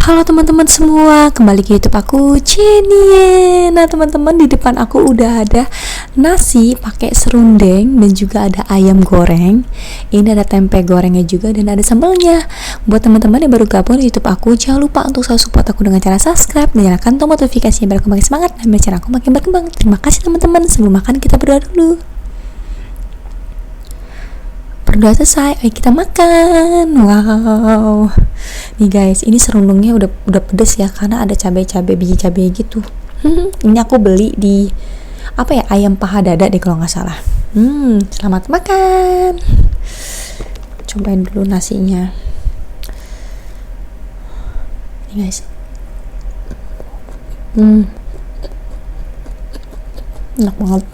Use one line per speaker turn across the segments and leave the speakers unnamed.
Halo teman-teman semua, kembali ke YouTube aku, Jenny. Nah teman-teman, di depan aku udah ada nasi pakai serundeng dan juga ada ayam goreng. Ini ada tempe gorengnya juga dan ada sambalnya. Buat teman-teman yang baru gabung di YouTube aku, jangan lupa untuk selalu support aku dengan cara subscribe dan nyalakan tombol notifikasinya biar aku makin semangat dan biar channel aku makin berkembang. Terima kasih teman-teman. Sebelum makan kita berdoa dulu. Berdoa selesai, ayo kita makan. Wow. Nih guys, ini serundungnya udah pedes ya karena ada cabai-cabai, biji cabai gitu. Ini aku beli di ayam paha dada deh kalau nggak salah. Selamat makan. Cobain dulu nasinya. Nih guys. Enak banget.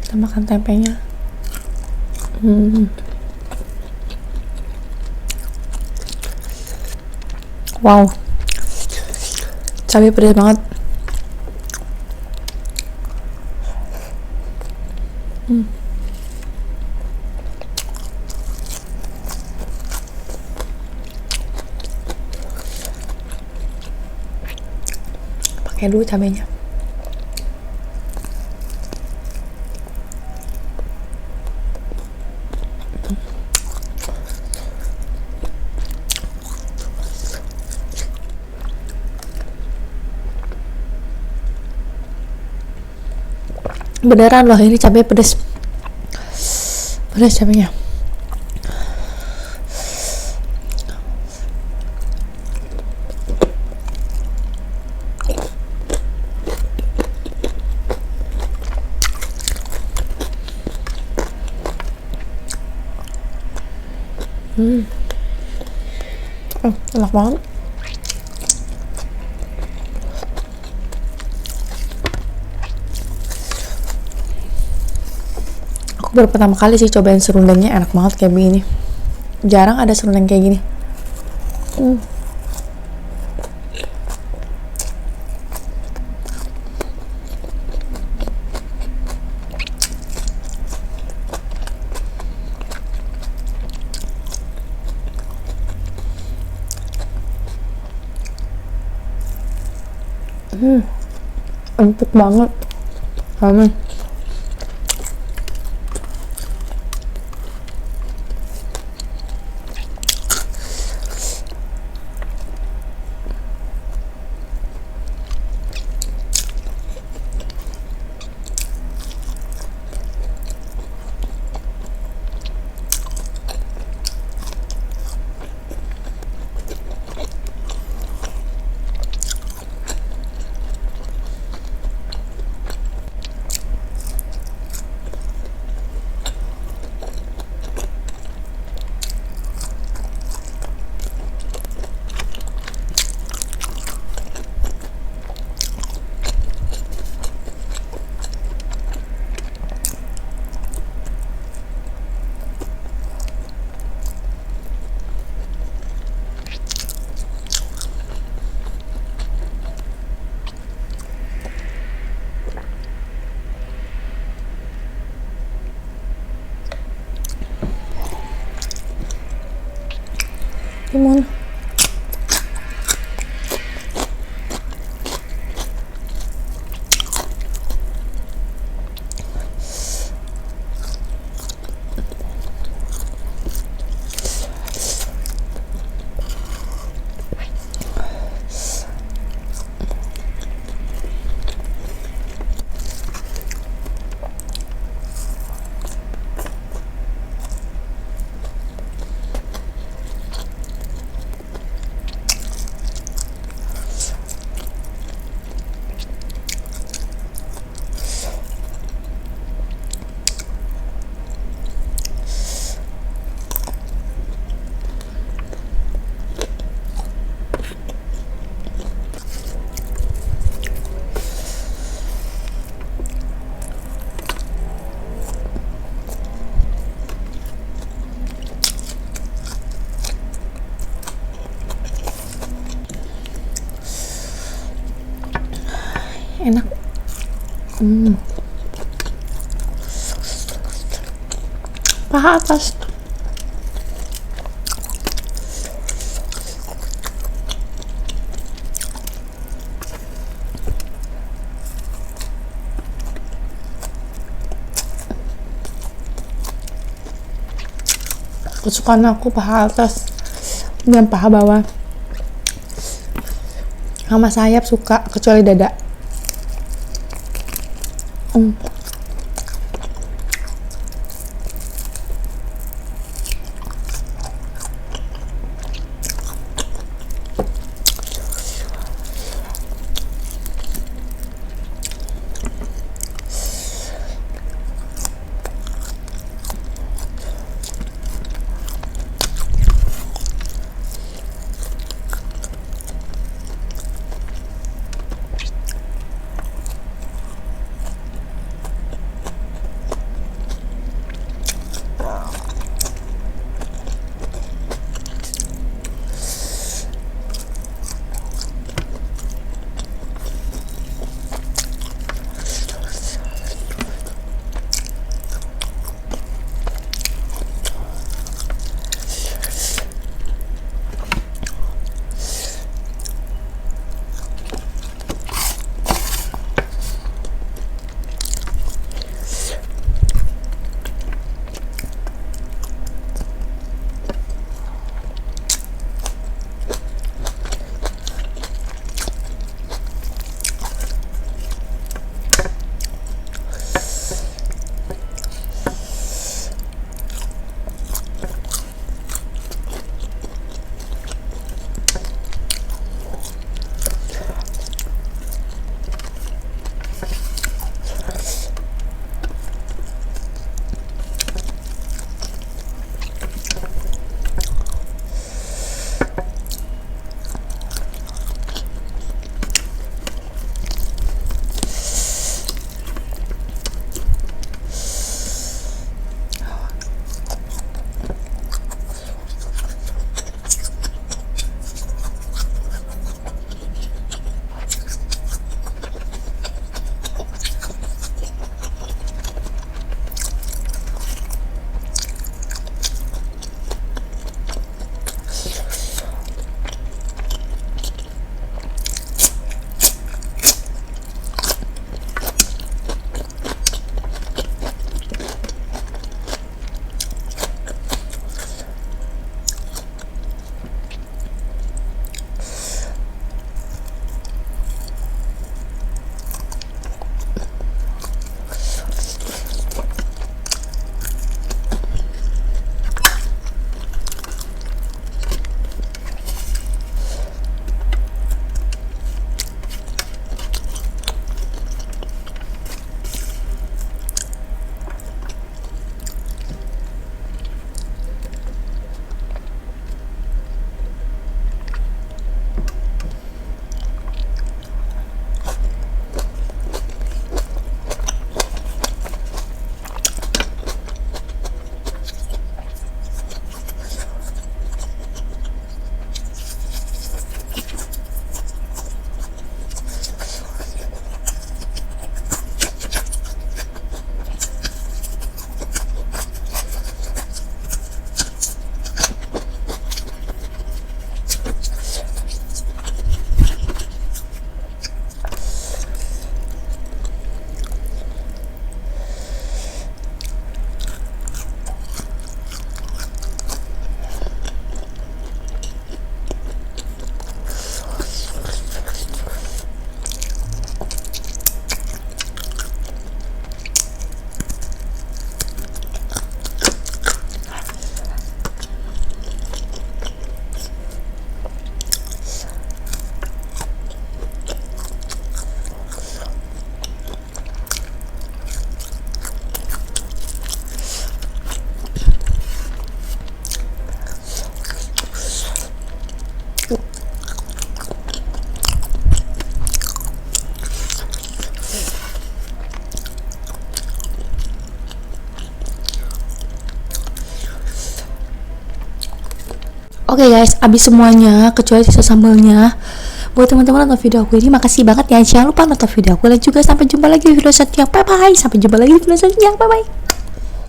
Kita makan tempenya. Wow, cabai pedas banget. Pakai dulu cabainya. Beneran loh, ini cabai pedas cabainya. Enak banget. Aku baru pertama kali sih cobain serundengnya, enak banget kayak begini. Jarang ada serundeng kayak gini. Empuk banget. Gimana? Enak. Paha atas. Kesukaan aku paha atas dan paha bawah. Sama sayap suka, kecuali dada. Oke guys, abis semuanya kecuali sisa sambelnya buat teman-teman nonton video aku ini, makasih banget ya. Jangan lupa nonton video aku dan juga sampai jumpa lagi di video selanjutnya. Bye bye. Sampai jumpa lagi di video selanjutnya. Bye bye.